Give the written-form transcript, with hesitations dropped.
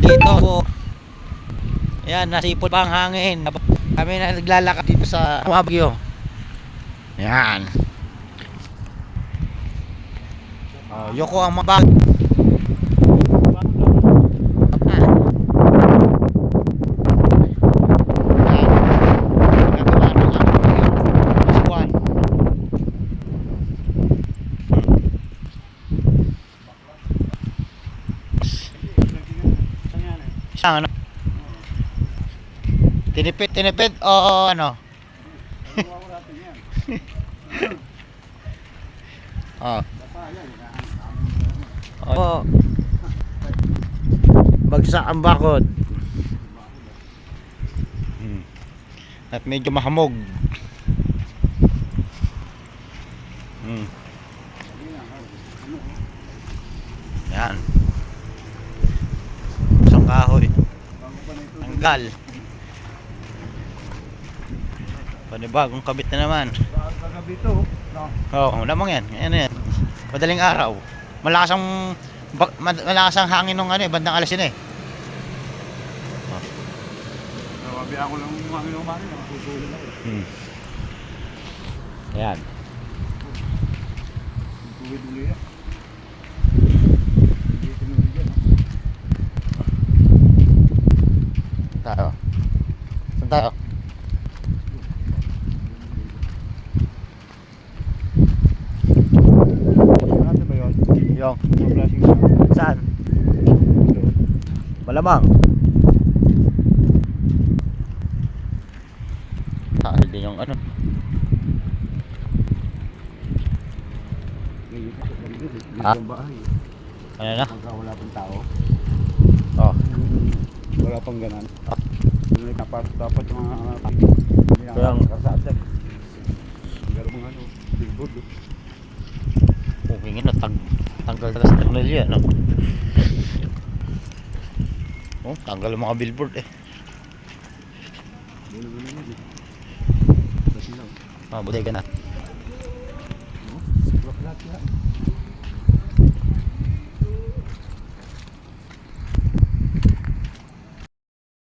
dito. Ayan, nasipol pa ang hangin. Kami na naglalakad dito sa Bagyo. Ayan. Yoko ang mabag. Ano? Tinipid o ano? Oh. Bagsak ang bakod. At medyo mahamog. Yan. Isang kahoy. Tanggal. Panibagong kabit na naman. Oo, lamang yan. Ayan yan. Madaling araw. Malakas ang hangin nung bandang alas yun eh. Sabi ako lang yung hangin ng hangin. Nakasusulan ako. Ayan. Tuwi-tuwi yan. Tayo. Saan tayo? Ano ba yun? Yung. Mga flashing. Saan? Malamang. Tahal din yung ano. Ha? Ano na? Pagka wala pang tao. Oh. Wala pang ganan. Dapat yung Kaya ang kasasa. Meron mga ano, billboard. okay nga na tanggal talaga sa teknolohiya, no? Oh, tanggal ang mga billboard eh. Buti ka na.